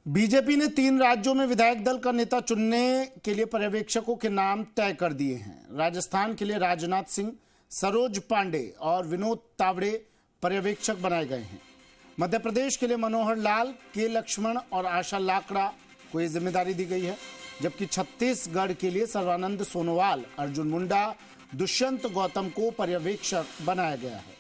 BJP ने 3 राज्यों में विधायक दल का नेता चुनने के लिए पर्यवेक्षकों के नाम तय कर दिए हैं। राजस्थान के लिए राजनाथ सिंह, सरोज पांडे और विनोद तावड़े पर्यवेक्षक बनाए गए हैं। मध्य प्रदेश के लिए मनोहर लाल, के लक्ष्मण और आशा लाकड़ा को यह जिम्मेदारी दी गई है, जबकि छत्तीसगढ़ के लिए सर्बानंद सोनोवाल, अर्जुन मुंडा, दुष्यंत गौतम को पर्यवेक्षक बनाया गया है।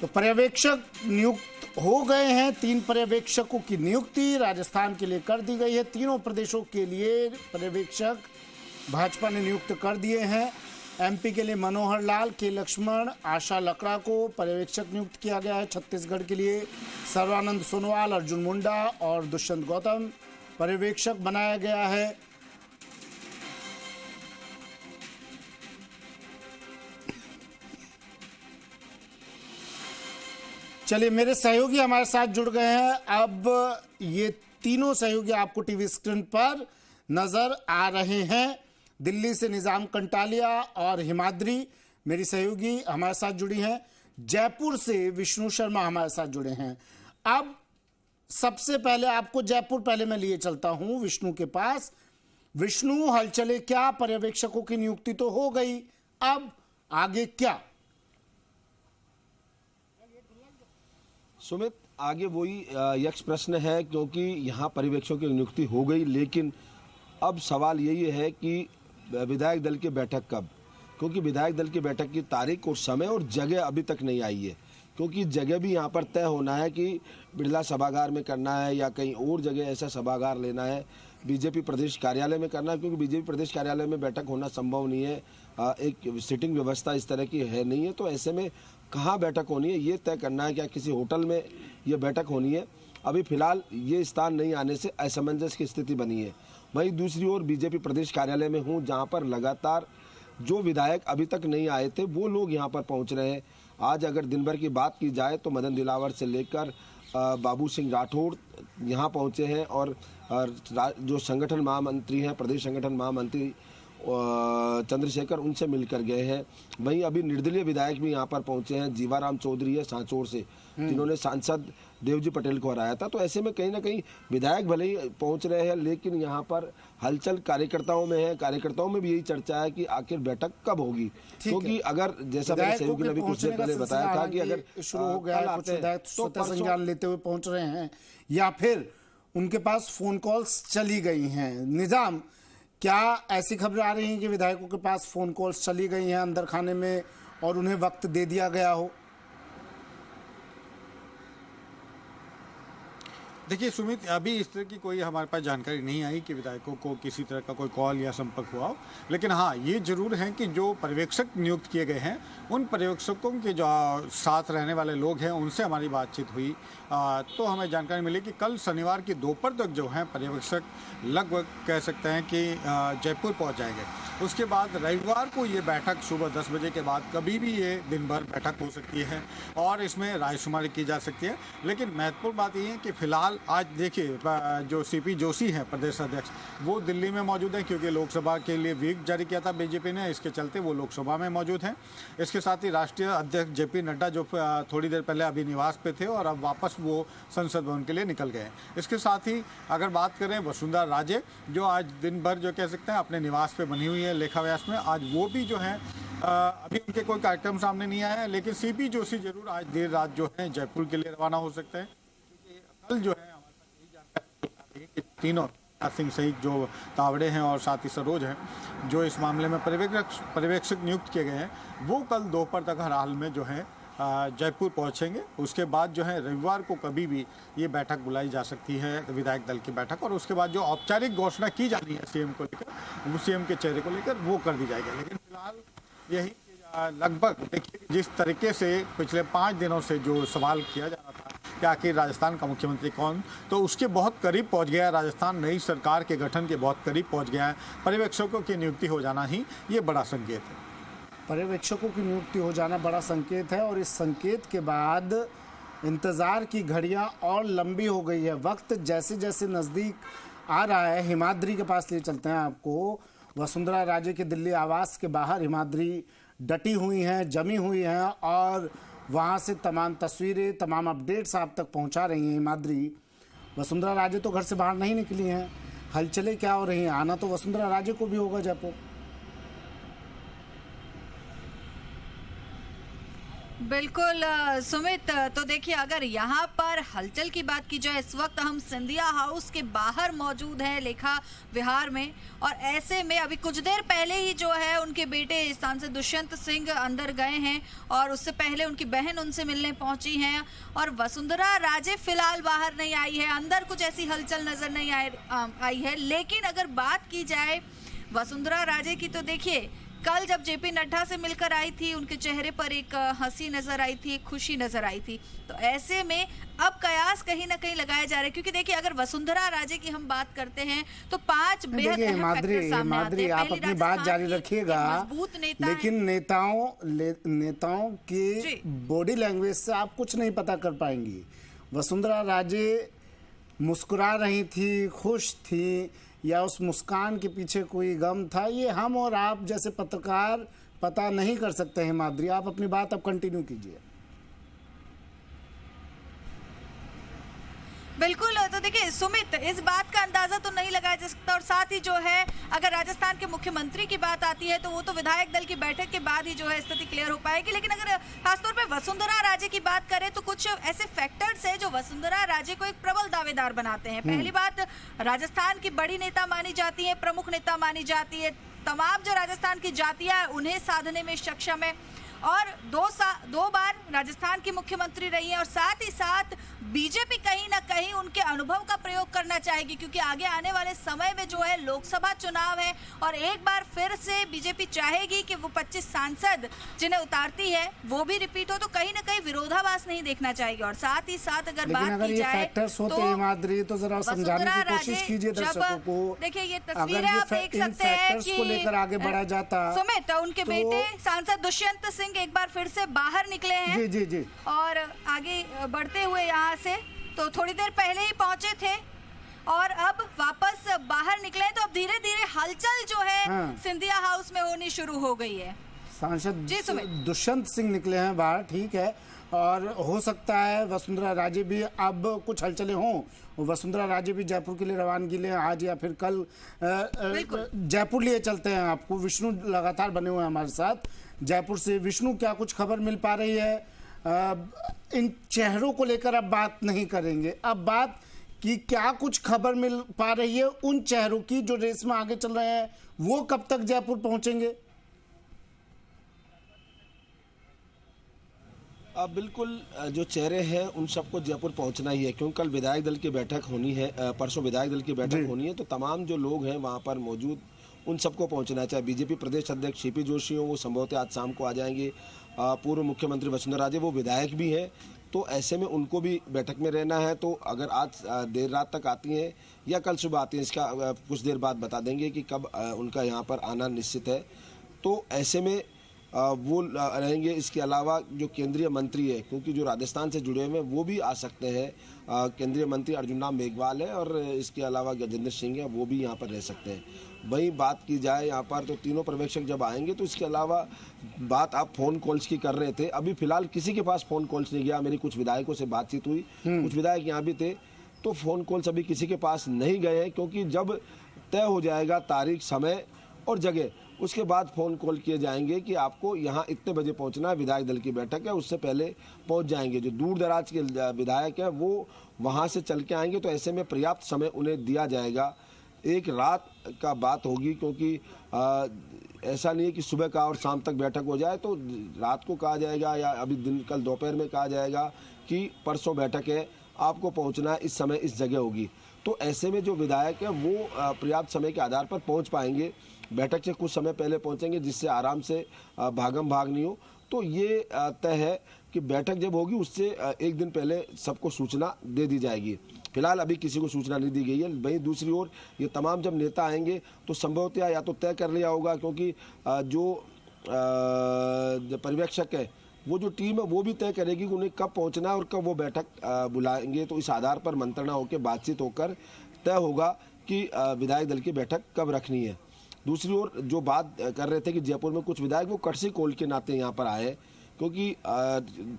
तो पर्यवेक्षक नियुक्त हो गए हैं। 3 पर्यवेक्षकों की नियुक्ति राजस्थान के लिए कर दी गई है। तीनों प्रदेशों के लिए पर्यवेक्षक भाजपा ने नियुक्त कर दिए हैं। एमपी के लिए मनोहर लाल, के लक्ष्मण, आशा लकड़ा को पर्यवेक्षक नियुक्त किया गया है। छत्तीसगढ़ के लिए सर्बानंद सोनोवाल, अर्जुन मुंडा और दुष्यंत गौतम पर्यवेक्षक बनाया गया है। चलिए, मेरे सहयोगी हमारे साथ जुड़ गए हैं। अब ये तीनों सहयोगी आपको टीवी स्क्रीन पर नजर आ रहे हैं। दिल्ली से निजाम कंटालिया और हिमाद्री मेरी सहयोगी हमारे साथ जुड़ी हैं। जयपुर से विष्णु शर्मा हमारे साथ जुड़े हैं। अब सबसे पहले आपको जयपुर पहले मैं लिए चलता हूं विष्णु के पास। विष्णु, हलचले क्या? पर्यवेक्षकों की नियुक्ति तो हो गई, अब आगे क्या? सुमित, आगे वही यक्ष प्रश्न है, क्योंकि यहाँ पर्यवेक्षकों की नियुक्ति हो गई, लेकिन अब सवाल यही है कि विधायक दल की बैठक कब, क्योंकि विधायक दल की बैठक की तारीख और समय और जगह अभी तक नहीं आई है। क्योंकि जगह भी यहाँ पर तय होना है कि बिरला सभागार में करना है या कहीं और जगह ऐसा सभागार लेना है, बीजेपी प्रदेश कार्यालय में करना है, क्योंकि बीजेपी प्रदेश कार्यालय में बैठक होना संभव नहीं है। एक सिटिंग व्यवस्था इस तरह की है नहीं है, तो ऐसे में कहाँ बैठक होनी है ये तय करना है। क्या किसी होटल में ये बैठक होनी है? अभी फिलहाल ये स्थान नहीं आने से असमंजस की स्थिति बनी है। वहीं दूसरी ओर बीजेपी प्रदेश कार्यालय में हूँ, जहाँ पर लगातार जो विधायक अभी तक नहीं आए थे वो लोग यहाँ पर पहुँच रहे हैं। आज अगर दिन भर की बात की जाए तो मदन दिलावर से लेकर बाबू सिंह राठौड़ यहाँ पहुँचे हैं, और जो संगठन महामंत्री हैं, प्रदेश संगठन महामंत्री चंद्रशेखर, उनसे मिलकर गए हैं। वहीं अभी निर्दलीय विधायक भी यहाँ पर पहुंचे हैं। जीवाराम चौधरी है सांचौर से, जिन्होंने सांसद देवजी पटेल को हराया था। तो ऐसे में कहीं ना कहीं विधायक भले ही पहुंच रहे हैं, लेकिन यहाँ पर हलचल कार्यकर्ताओं में है। कार्यकर्ताओं में भी यही चर्चा है कि आखिर बैठक कब होगी, क्योंकि अगर जैसा मेरे सहयोगी ने अभी कुछ देर पहले बताया था कि अगर शुरू हो गया है, कुछ विधायक स्वतः संज्ञान लेते हुए पहुंच रहे हैं या फिर उनके पास फोन कॉल्स चली गई हैं। निजाम, क्या ऐसी खबरें आ रही हैं कि विधायकों के पास फोन कॉल्स चली गई हैं अंदर खाने में और उन्हें वक्त दे दिया गया हो? देखिए सुमित, अभी इस तरह की कोई हमारे पास जानकारी नहीं आई कि विधायकों को किसी तरह का कोई कॉल या संपर्क हुआ हो। लेकिन हाँ, ये जरूर है कि जो पर्यवेक्षक नियुक्त किए गए हैं, उन पर्यवेक्षकों के जो साथ रहने वाले लोग हैं उनसे हमारी बातचीत हुई तो हमें जानकारी मिली कि कल शनिवार की दोपहर तक जो है पर्यवेक्षक लगभग कह सकते हैं कि जयपुर पहुँच जाएंगे। उसके बाद रविवार को ये बैठक सुबह 10 बजे के बाद कभी भी ये दिन भर बैठक हो सकती है और इसमें रायशुमारी की जा सकती है। लेकिन महत्वपूर्ण बात ये है कि फिलहाल आज देखिए, जो सीपी जोशी हैं प्रदेश अध्यक्ष, वो दिल्ली में मौजूद हैं, क्योंकि लोकसभा के लिए व्हिप जारी किया था बीजेपी ने, इसके चलते वो लोकसभा में मौजूद हैं। इसके साथ ही राष्ट्रीय अध्यक्ष जेपी नड्डा, जो थोड़ी देर पहले अभी निवास पे थे और अब वापस वो संसद भवन के लिए निकल गए। इसके साथ ही अगर बात करें वसुंधरा राजे, जो आज दिन भर जो कह सकते हैं अपने निवास पे बनी हुई है लेखा व्यास में, आज वो भी जो है अभी उनके कोई कार्यक्रम सामने नहीं आया है। लेकिन सीपी जोशी जरूर आज देर रात जो है जयपुर के लिए रवाना हो सकते हैं, क्योंकि कल जो है हमारे पास यही जानकारी कि तीनों सिंह सहित जो तावड़े हैं और साथ ही सरोज हैं, जो इस मामले में पर्यवेक्षक नियुक्त किए गए हैं, वो कल दोपहर तक हर हाल में जो है जयपुर पहुंचेंगे। उसके बाद जो है रविवार को कभी भी ये बैठक बुलाई जा सकती है, विधायक दल की बैठक, और उसके बाद जो औपचारिक घोषणा की जानी है सीएम को लेकर, वो सीएम के चेहरे को लेकर वो कर दी जाएगी। लेकिन फिलहाल यही लगभग देखिए, जिस तरीके से पिछले 5 दिनों से जो सवाल किया जा रहा था कि आखिर राजस्थान का मुख्यमंत्री कौन, तो उसके बहुत करीब पहुंच गया है। राजस्थान नई सरकार के गठन के बहुत करीब पहुंच गया है। पर्यवेक्षकों की नियुक्ति हो जाना ही ये बड़ा संकेत है। पर्यवेक्षकों की नियुक्ति हो जाना बड़ा संकेत है, और इस संकेत के बाद इंतज़ार की घड़ियां और लंबी हो गई है। वक्त जैसे जैसे नज़दीक आ रहा है, हिमाद्री के पास ले चलते हैं आपको। वसुंधरा राजे के दिल्ली आवास के बाहर हिमाद्री डटी हुई हैं, जमी हुई हैं और वहां से तमाम तस्वीरें, तमाम अपडेट्स आप तक पहुंचा रही हैं हिमाद्री। वसुंधरा राजे तो घर से बाहर नहीं निकली हैं, हलचलें क्या हो रही हैं? आना तो वसुंधरा राजे को भी होगा जयपुर। बिल्कुल सुमित, तो देखिए अगर यहाँ पर हलचल की बात की जाए, इस वक्त हम सिंधिया हाउस के बाहर मौजूद हैं लेखा विहार में, और ऐसे में अभी कुछ देर पहले ही जो है उनके बेटे सांसद दुष्यंत सिंह अंदर गए हैं और उससे पहले उनकी बहन उनसे मिलने पहुंची हैं और वसुंधरा राजे फिलहाल बाहर नहीं आई है। अंदर कुछ ऐसी हलचल नजर नहीं आई है। लेकिन अगर बात की जाए वसुंधरा राजे की, तो देखिए कल जब जेपी नड्डा से मिलकर आई थी, उनके चेहरे पर एक हंसी नजर आई थी, एक खुशी नजर आई थी। तो ऐसे में अब कयास कहीं ना कहीं लगाए जा रहे हैं, क्योंकि देखिए अगर वसुंधरा राजे की हम बात करते हैं तो 5 बेहद अहम फैक्टर सामने आते हैं। आप अपनी बात जारी रखिएगा, मजबूत नेता, लेकिन नेताओं की बॉडी लैंग्वेज से आप कुछ नहीं पता कर पाएंगी। वसुंधरा राजे मुस्कुरा रही थी, खुश थी, या उस मुस्कान के पीछे कोई गम था, ये हम और आप जैसे पत्रकार पता नहीं कर सकते हैं। हिमाद्री, आप अपनी बात अब कंटिन्यू कीजिए। बिल्कुल, तो देखिए सुमित, इस बात का अंदाजा तो नहीं लगाया जा सकता, और साथ ही जो है अगर राजस्थान के मुख्यमंत्री की बात आती है तो वो तो विधायक दल की बैठक के बाद ही जो है स्थिति क्लियर हो पाएगी। लेकिन अगर खासतौर पे वसुंधरा राजे की बात करें तो कुछ ऐसे फैक्टर्स है जो वसुंधरा राजे को एक प्रबल दावेदार बनाते हैं। पहली बात, राजस्थान की बड़ी नेता मानी जाती है, प्रमुख नेता मानी जाती है, तमाम जो राजस्थान की जातियां उन्हें साधने में सक्षम है, और दो बार राजस्थान की मुख्यमंत्री रही है, और साथ ही साथ बीजेपी कहीं ना कहीं उनके अनुभव का प्रयोग करना चाहेगी, क्योंकि आगे आने वाले समय में जो है लोकसभा चुनाव है और एक बार फिर से बीजेपी चाहेगी कि वो 25 सांसद जिन्हें उतारती है वो भी रिपीट हो, तो कहीं ना कहीं विरोधाभास नहीं देखना चाहेगी। और साथ ही साथ अगर बात की जाए तो जरा समझाने की कोशिश कीजिए दर्शकों को। देखिए ये तस्वीरें आप देख सकते हैं कि लेकर आगे बढ़ा जाता सुमित, उनके बेटे सांसद दुष्यंत सिंह एक बार फिर से बाहर निकले हैं। जी जी जी। और आगे बढ़ते हुए यहाँ से तो थोड़ी देर पहले ही पहुंचे थे और अब वापस बाहर निकले, तो अब धीरे धीरे हलचल जो है सिंधिया हाउस में होनी शुरू हो गई है। सांसद दुष्यंत सिंह निकले हैं बाहर, ठीक है, और हो सकता है वसुंधरा राजे भी अब कुछ हलचलें हों। वसुंधरा राजे भी जयपुर के लिए रवानगी लें आज या फिर कल। जयपुर लिए चलते हैं आपको, विष्णु लगातार बने हुए हैं हमारे साथ जयपुर से। विष्णु, क्या कुछ खबर मिल पा रही है? इन चेहरों को लेकर अब बात नहीं करेंगे, अब बात कि क्या कुछ खबर मिल पा रही है उन चेहरों की जो रेस में आगे चल रहे हैं, वो कब तक जयपुर पहुंचेंगे? अब बिल्कुल जो चेहरे हैं उन सबको जयपुर पहुंचना ही है, क्योंकि कल विधायक दल की बैठक होनी है, परसों विधायक दल की बैठक होनी है, तो तमाम जो लोग हैं वहां पर मौजूद उन सबको पहुंचना है। चाहे बीजेपी प्रदेश अध्यक्ष सीपी जोशी हो, वो संभवतः आज शाम को आ जाएंगे। पूर्व मुख्यमंत्री वसुंधरा राजे वो विधायक भी हैं, तो ऐसे में उनको भी बैठक में रहना है। तो अगर आज देर रात तक आती हैं या कल सुबह आती हैं, इसका कुछ देर बाद बता देंगे कि कब उनका यहाँ पर आना निश्चित है। तो ऐसे में वो रहेंगे। इसके अलावा जो केंद्रीय मंत्री है, क्योंकि जो राजस्थान से जुड़े हुए हैं वो भी आ सकते हैं। केंद्रीय मंत्री अर्जुन राम मेघवाल है और इसके अलावा गजेंद्र सिंह है, वो भी यहाँ पर रह सकते हैं। वहीं बात की जाए यहाँ पर तो तीनों पर्यवेक्षक जब आएंगे तो इसके अलावा बात आप फ़ोन कॉल्स की कर रहे थे, अभी फिलहाल किसी के पास फ़ोन कॉल्स नहीं गया। मेरी कुछ विधायकों से बातचीत हुई, कुछ विधायक यहाँ भी थे, तो फ़ोन कॉल्स अभी किसी के पास नहीं गए हैं, क्योंकि जब तय हो जाएगा तारीख, समय और जगह, उसके बाद फ़ोन कॉल किए जाएंगे कि आपको यहाँ इतने बजे पहुँचना है, विधायक दल की बैठक है, उससे पहले पहुँच जाएंगे। जो दूर दराज के विधायक हैं वो वहाँ से चल के आएंगे, तो ऐसे में पर्याप्त समय उन्हें दिया जाएगा। एक रात का बात होगी, क्योंकि ऐसा नहीं है कि सुबह का और शाम तक बैठक हो जाए, तो रात को कहा जाएगा या अभी कल दोपहर में कहा जाएगा कि परसों बैठक है, आपको पहुँचना है, इस समय इस जगह होगी। तो ऐसे में जो विधायक हैं वो पर्याप्त समय के आधार पर पहुँच पाएंगे। बैठक से कुछ समय पहले पहुंचेंगे, जिससे आराम से भागम भाग नहीं हो। तो ये तय है कि बैठक जब होगी उससे एक दिन पहले सबको सूचना दे दी जाएगी। फिलहाल अभी किसी को सूचना नहीं दी गई है। वहीं दूसरी ओर ये तमाम जब नेता आएंगे तो संभवतः या तो तय कर लिया होगा, क्योंकि जो पर्यवेक्षक है वो जो टीम है वो भी तय करेगी कि उन्हें कब पहुंचना है और कब वो बैठक बुलाएंगे। तो इस आधार पर मंत्रणा होकर बातचीत होकर तय होगा कि विधायक दल की बैठक कब रखनी है। दूसरी ओर जो बात कर रहे थे कि जयपुर में कुछ विधायक वो कड़सी कोल के नाते यहाँ पर आए, क्योंकि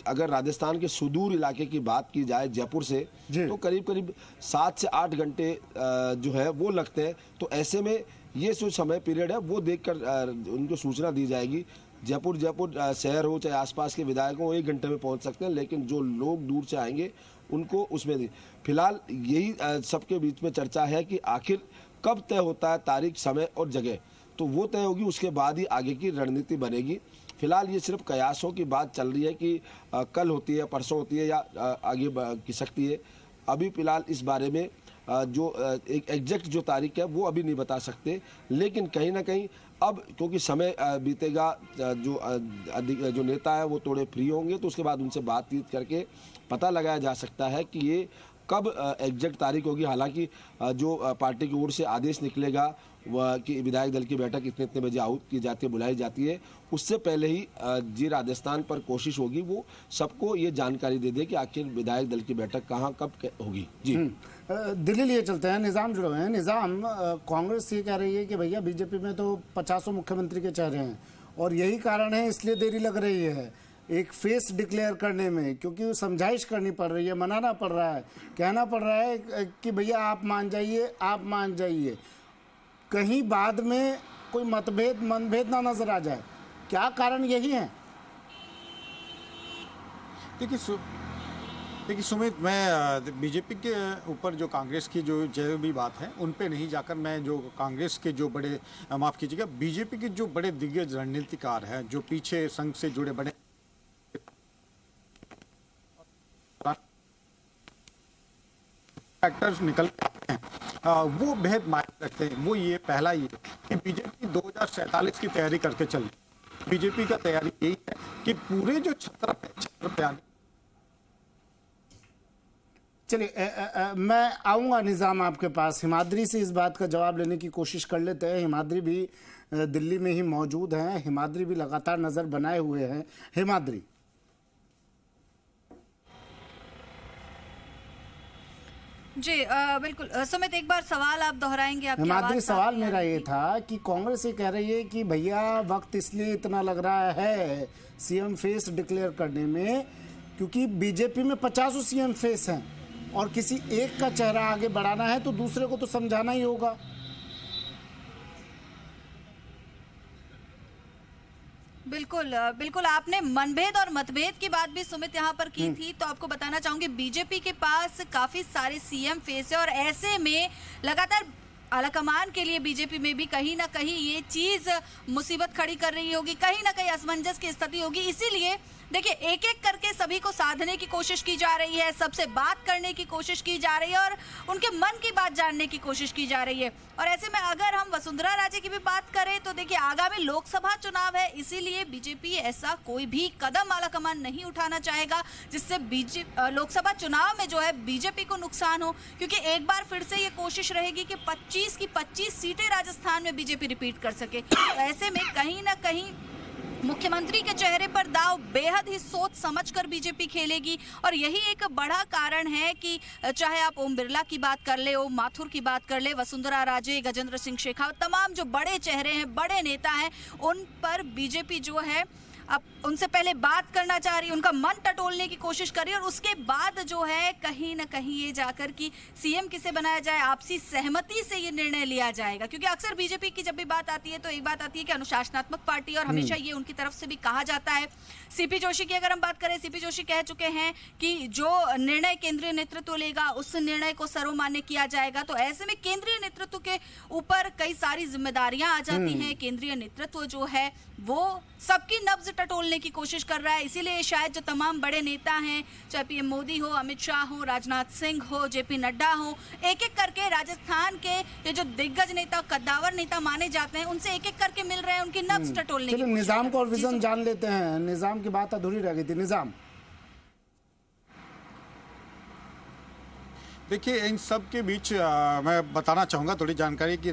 अगर राजस्थान के सुदूर इलाके की बात की जाए जयपुर से, तो करीब करीब 7 से 8 घंटे जो है वो लगते हैं। तो ऐसे में ये जो समय पीरियड है वो देखकर उनको सूचना दी जाएगी। जयपुर शहर हो चाहे आसपास के विधायक हो 1 घंटे में पहुंच सकते हैं, लेकिन जो लोग दूर से आएंगे उनको उसमें फिलहाल यही सबके बीच में चर्चा है कि आखिर कब तय होता है तारीख, समय और जगह। तो वो तय होगी, उसके बाद ही आगे की रणनीति बनेगी। फिलहाल ये सिर्फ कयासों की बात चल रही है कि कल होती है, परसों होती है या आगे की सकती है। अभी फिलहाल इस बारे में जो एक एग्जैक्ट जो तारीख है वो अभी नहीं बता सकते, लेकिन कहीं ना कहीं अब क्योंकि समय बीतेगा, जो नेता है वो थोड़े फ्री होंगे तो उसके बाद उनसे बातचीत करके पता लगाया जा सकता है कि ये कब एग्जैक्ट तारीख होगी। हालांकि जो पार्टी की ओर से आदेश निकलेगा वह कि विधायक दल की बैठक इतने बजे आउट की जाती है, बुलाई जाती है, उससे पहले ही जी राजस्थान पर कोशिश होगी वो सबको ये जानकारी दे दे कि आखिर विधायक दल की बैठक कहाँ कब होगी। जी दिल्ली लिए चलते हैं, निज़ाम जुड़े हुए हैं। निज़ाम, कांग्रेस ये कह रही है कि भैया बीजेपी में तो 50 मुख्यमंत्री के चेहरे हैं और यही कारण है इसलिए देरी लग रही है एक फेस डिक्लेयर करने में, क्योंकि समझाइश करनी पड़ रही है, मनाना पड़ रहा है, कहना पड़ रहा है कि भैया आप मान जाइए, कहीं बाद में कोई मनभेद ना नजर आ जाए। क्या कारण यही है? देखिए सुमित, मैं बीजेपी के ऊपर जो कांग्रेस की जो भी बात है उन पे नहीं जाकर, मैं जो कांग्रेस के जो बड़े, माफ कीजिएगा, बीजेपी के जो बड़े दिग्गज रणनीतिकार हैं, जो पीछे संघ से जुड़े बड़े फैक्टर्स निकल आते हैं, वो बेहद मायने रखते हैं। वो ये पहला ये कि बीजेपी 2047 की तैयारी करके चल, बीजेपी का तैयारी यही है कि पूरे जो छत्र पे आने। चलिए मैं आऊँगा निज़ाम आपके पास, हिमाद्री से इस बात का जवाब लेने की कोशिश कर लेते हैं। हिमाद्री भी दिल्ली में ही मौजूद हैं, हिमाद्री भी लगातार नज़र बनाए हुए हैं। हिमाद्री, जी बिल्कुल सुमित, एक बार सवाल आप दोहराएंगे? हिमाद्री, सवाल मेरा ये था कि कांग्रेस ये कह रही है कि भैया वक्त इसलिए इतना लग रहा है सीएम फेस डिक्लेयर करने में क्योंकि बीजेपी में 50 सीएम फेस हैं और किसी एक का चेहरा आगे बढ़ाना है तो दूसरे को तो समझाना ही होगा। बिल्कुल बिल्कुल, आपने मनभेद और मतभेद की बात भी सुमित यहाँ पर की थी, तो आपको बताना चाहूंगी बीजेपी के पास काफी सारे सीएम फेस है और ऐसे में लगातार आलाकमान के लिए बीजेपी में भी कहीं ना कहीं ये चीज मुसीबत खड़ी कर रही होगी, कहीं ना कहीं असमंजस की स्थिति होगी। इसीलिए देखिए एक एक करके सभी को साधने की कोशिश की जा रही है, सबसे बात करने की कोशिश की जा रही है और उनके मन की बात जानने की कोशिश की जा रही है। और ऐसे में अगर हम वसुंधरा राजे की भी बात करें तो देखिए आगामी लोकसभा चुनाव है, इसीलिए बीजेपी ऐसा कोई भी कदम आलाकमान नहीं उठाना चाहेगा जिससे लोकसभा चुनाव में जो है बीजेपी को नुकसान हो, क्योंकि एक बार फिर से ये कोशिश रहेगी कि 25 की 25 सीटें राजस्थान में बीजेपी रिपीट कर सके। तो ऐसे में कहीं ना कहीं मुख्यमंत्री के चेहरे पर दाव बेहद ही सोच समझकर बीजेपी खेलेगी और यही एक बड़ा कारण है कि चाहे आप ओम बिरला की बात कर ले, ओम माथुर की बात कर ले, वसुंधरा राजे, गजेंद्र सिंह शेखावत, तमाम जो बड़े चेहरे हैं, बड़े नेता हैं, उन पर बीजेपी जो है अब उनसे पहले बात करना चाह रही है, उनका मन टटोलने की कोशिश कर रही है और उसके बाद जो है कहीं ना कहीं ये जाकर कि सीएम किसे बनाया जाए, आपसी सहमति से ये निर्णय लिया जाएगा। क्योंकि अक्सर बीजेपी की जब भी बात आती है तो एक बात आती है कि अनुशासनात्मक पार्टी और हमेशा ये उनकी तरफ से भी कहा जाता है। सीपी जोशी की अगर हम बात करें, सीपी जोशी कह चुके हैं कि जो निर्णय केंद्रीय नेतृत्व लेगा उस निर्णय को सर्वमान्य किया जाएगा। तो ऐसे में केंद्रीय नेतृत्व के ऊपर कई सारी जिम्मेदारियां आ जाती हैं। केंद्रीय नेतृत्व जो है वो सबकी नब्ज टटोलने की कोशिश कर रहा है, इसीलिए शायद जो तमाम बड़े नेता हैं, चाहे पीएम मोदी हो, अमित शाह हो, राजनाथ सिंह हो, जेपी नड्डा हो, एक एक करके राजस्थान के ये जो दिग्गज नेता, कद्दावर नेता माने जाते हैं, उनसे एक एक करके मिल रहे हैं, उनकी नब्ज टटोलने की। निजाम को और विजन जान लेते हैं। निजाम की बात अधूरी रह गई थी। निजाम, देखिए इन सब के बीच मैं बताना चाहूँगा थोड़ी जानकारी कि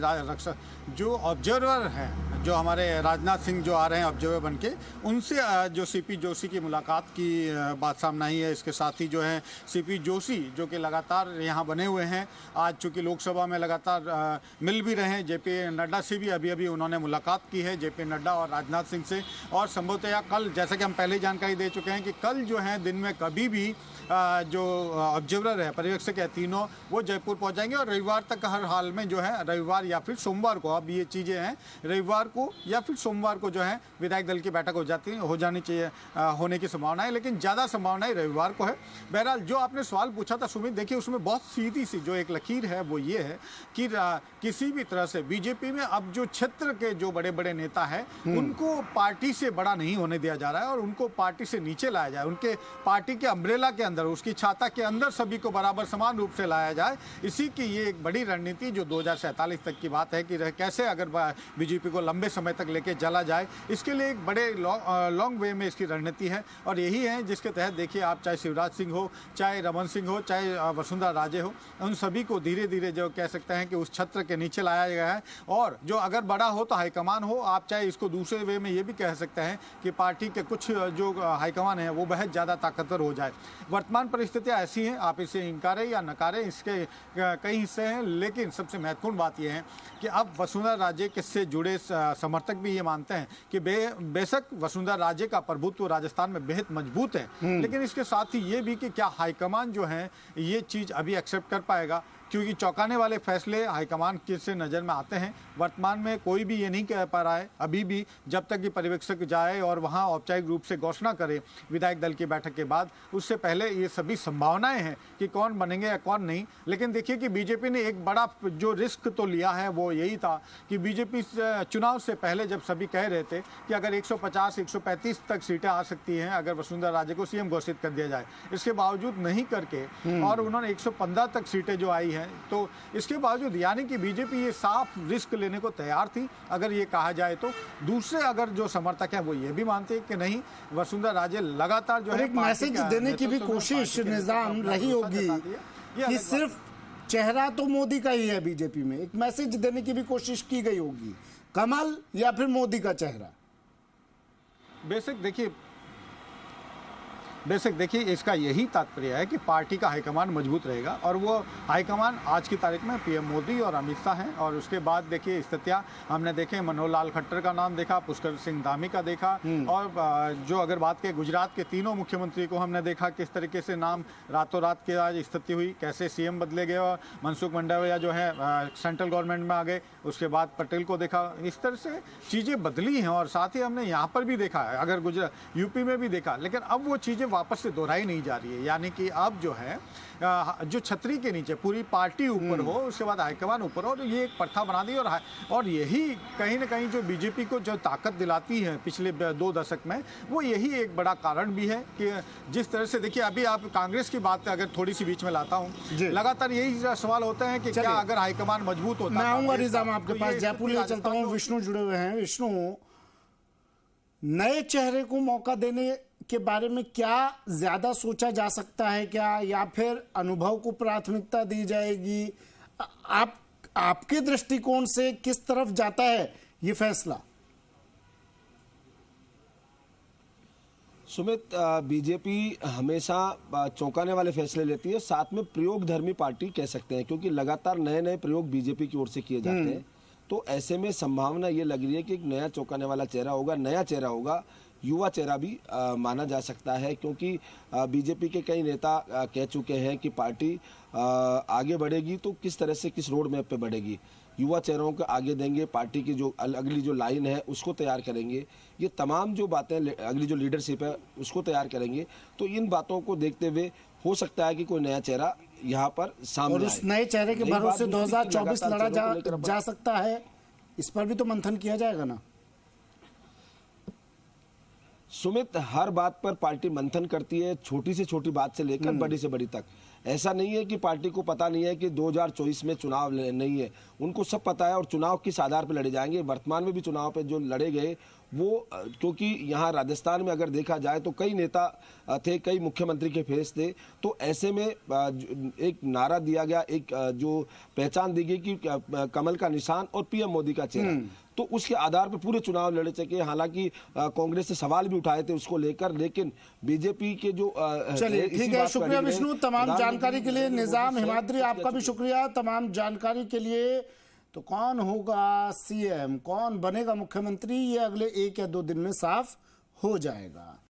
जो ऑब्जर्वर हैं जो हमारे राजनाथ सिंह जो आ रहे हैं ऑब्जर्वर बन के, उनसे जो सीपी जोशी की मुलाकात की बात सामने आई है। इसके साथ ही जो है सीपी जोशी जो कि लगातार यहाँ बने हुए हैं, आज चूँकि लोकसभा में लगातार मिल भी रहे हैं, जेपी नड्डा से भी अभी उन्होंने मुलाकात की है, जेपी नड्डा और राजनाथ सिंह से। और संभवतः कल, जैसा कि हम पहले ही जानकारी दे चुके हैं कि कल जो है दिन में कभी भी जो ऑब्जर्वर है, पर्यवेक्षक है तीनों, वो जयपुर पहुंच जाएंगे और रविवार तक हर हाल में जो है, रविवार या फिर सोमवार को, अब ये चीज़ें हैं, रविवार को या फिर सोमवार को जो है विधायक दल की बैठक हो जानी चाहिए, होने की संभावना है, लेकिन ज़्यादा संभावनाएं रविवार को है। बहरहाल जो आपने सवाल पूछा था सुमित, देखिए उसमें बहुत सीधी सी जो एक लकीर है वो ये है कि किसी भी तरह से बीजेपी में अब जो क्षेत्र के जो बड़े बड़े नेता हैं उनको पार्टी से बड़ा नहीं होने दिया जा रहा है और उनको पार्टी से नीचे लाया जाए, उनके पार्टी के अम्ब्रेला के अंदर, उसकी छाता के अंदर सभी को बराबर समान रूप से लाया जाए। इसी की ये एक बड़ी रणनीति जो 2047 तक की बात है कि कैसे अगर बीजेपी को लंबे समय तक लेके चला जाए, इसके लिए एक बड़े लॉन्ग वे में इसकी रणनीति है। और यही है जिसके तहत देखिए आप, चाहे शिवराज सिंह हो, चाहे रमन सिंह हो, चाहे वसुंधरा राजे हो, उन सभी को धीरे धीरे जो कह सकते हैं कि उस छत्र के नीचे लाया गया है। और जो अगर बड़ा हो तो हाईकमान हो, आप चाहे इसको दूसरे वे में ये भी कह सकते हैं कि पार्टी के कुछ जो हाईकमान है वो बहुत ज़्यादा ताकतवर हो जाए। वर्तमान परिस्थितियाँ ऐसी हैं, आप इसे इंकारें या नकारें, इसके कई हिस्से हैं, लेकिन सबसे महत्वपूर्ण बात यह है कि अब वसुंधरा राजे से जुड़े समर्थक भी ये मानते हैं कि बेशक वसुंधरा राजे का प्रभुत्व राजस्थान में बेहद मजबूत है, लेकिन इसके साथ ही ये भी कि क्या हाईकमान जो है ये चीज़ अभी एक्सेप्ट कर पाएगा, क्योंकि चौंकाने वाले फैसले हाईकमान के से नज़र में आते हैं। वर्तमान में कोई भी ये नहीं कह पा रहा है अभी भी, जब तक कि पर्यवेक्षक जाए और वहाँ औपचारिक रूप से घोषणा करे विधायक दल की बैठक के बाद, उससे पहले ये सभी संभावनाएं हैं कि कौन बनेंगे या कौन नहीं। लेकिन देखिए कि बीजेपी ने एक बड़ा जो रिस्क तो लिया है वो यही था कि बीजेपी चुनाव से पहले जब सभी कह रहे थे कि अगर 150-135 तक सीटें आ सकती हैं अगर वसुंधरा राजे को सीएम घोषित कर दिया जाए, इसके बावजूद नहीं करके और उन्होंने 115 तक सीटें जो आई हैं, तो इसके बावजूद यानी कि बीजेपी ये साफ रिस्क लेने को तैयार थी अगर ये कहा जाए तो। दूसरे अगर जो समर्थक हैं वो ये भी मानते हैं कि नहीं, वसुंधरा राजे लगातार जो है एक मैसेज देने की भी कोशिश निजाम रही होगी कि सिर्फ चेहरा तो मोदी का ही है बीजेपी में, एक मैसेज देने की भी कोशिश की गई होगी, कमल या फिर मोदी का चेहरा। बेसिक देखिए इसका यही तात्पर्य है कि पार्टी का हाईकमान मजबूत रहेगा और वो हाईकमान आज की तारीख में पीएम मोदी और अमित शाह हैं। और उसके बाद देखिए स्थितियाँ हमने देखे, मनोहर लाल खट्टर का नाम देखा, पुष्कर सिंह धामी का देखा, और जो अगर बात करें गुजरात के तीनों मुख्यमंत्री को हमने देखा किस तरीके से नाम रातों रात की आज स्थिति हुई, कैसे सीएम बदले गए और मनसुख मंडाविया जो है सेंट्रल गवर्नमेंट में आ गए, उसके बाद पटेल को देखा, इस तरह से चीज़ें बदली हैं। और साथ ही हमने यहाँ पर भी देखा है, अगर गुजरात यूपी में भी देखा, लेकिन अब वो चीज़ें वापस से दोहराई नहीं जा रही है, यानी कि अब जो है जो छतरी के नीचे पूरी पार्टी ऊपर हो, उसके बाद हाईकमान ऊपर हो, तो ये एक प्रथा बना दी। और यही कहीं ना कहीं जो बीजेपी को जो ताकत दिलाती है पिछले 2 दशक में, वो यही एक बड़ा कारण भी है कि जिस तरह से देखिए अभी आप कांग्रेस की बात अगर थोड़ी सी बीच में लाता हूँ, लगातार यही सवाल होता है कि क्या अगर हाईकमान मजबूत होता। मैं आऊंगा निजाम आपके पास, जयपुर ले चलता हूँ, विष्णु जुड़े हुए हैं। विष्णु, नए चेहरे को मौका देने के बारे में क्या ज्यादा सोचा जा सकता है क्या, या फिर अनुभव को प्राथमिकता दी जाएगी? आपके दृष्टिकोण से किस तरफ जाता है ये फैसला? सुमित, बीजेपी हमेशा चौंकाने वाले फैसले लेती है, साथ में प्रयोगधर्मी पार्टी कह सकते हैं, क्योंकि लगातार नए नए प्रयोग बीजेपी की ओर से किए जाते हैं। तो ऐसे में संभावना ये लग रही है कि एक नया चौंकाने वाला चेहरा होगा, नया चेहरा होगा, युवा चेहरा भी माना जा सकता है, क्योंकि बीजेपी के कई नेता कह चुके हैं कि पार्टी आगे बढ़ेगी तो किस तरह से, किस रोड मैप पे बढ़ेगी, युवा चेहरों को आगे देंगे, पार्टी की जो अगली जो लाइन है उसको तैयार करेंगे, ये तमाम जो बातें, अगली जो लीडरशिप है उसको तैयार करेंगे। तो इन बातों को देखते हुए हो सकता है कि कोई नया चेहरा यहाँ पर सामने और उस नए चेहरे के भरोसे 2024 लड़ा जा सकता है, इस पर भी तो मंथन किया जाएगा ना? सुमित, हर बात पर पार्टी मंथन करती है, छोटी से छोटी बात से लेकर बड़ी से बड़ी तक। ऐसा नहीं है कि पार्टी को पता नहीं है कि 2024 में चुनाव नहीं है, उनको सब पता है और चुनाव किस आधार पर लड़े जाएंगे। वर्तमान में भी चुनाव पे जो लड़े गए वो, क्योंकि यहाँ राजस्थान में अगर देखा जाए तो कई नेता थे, कई मुख्यमंत्री के फेस थे, तो ऐसे में एक नारा दिया गया, एक जो पहचान दी गई कि कमल का निशान और पीएम मोदी का चेहरा। तो उसके आधार पर पूरे चुनाव लड़े सके। हालांकि कांग्रेस ने सवाल भी उठाए थे उसको लेकर, लेकिन बीजेपी के जो चलिए इसी ठीक है, बात को शुक्रिया अड़ी रहे। विष्णु तमाम जानकारी के लिए। प्रधानमंत्री निजाम मोदी से हिमाद्री आपका भी शुक्रिया तमाम जानकारी के लिए। तो कौन होगा सीएम, कौन बनेगा मुख्यमंत्री, ये अगले 1 या 2 दिन में साफ हो जाएगा।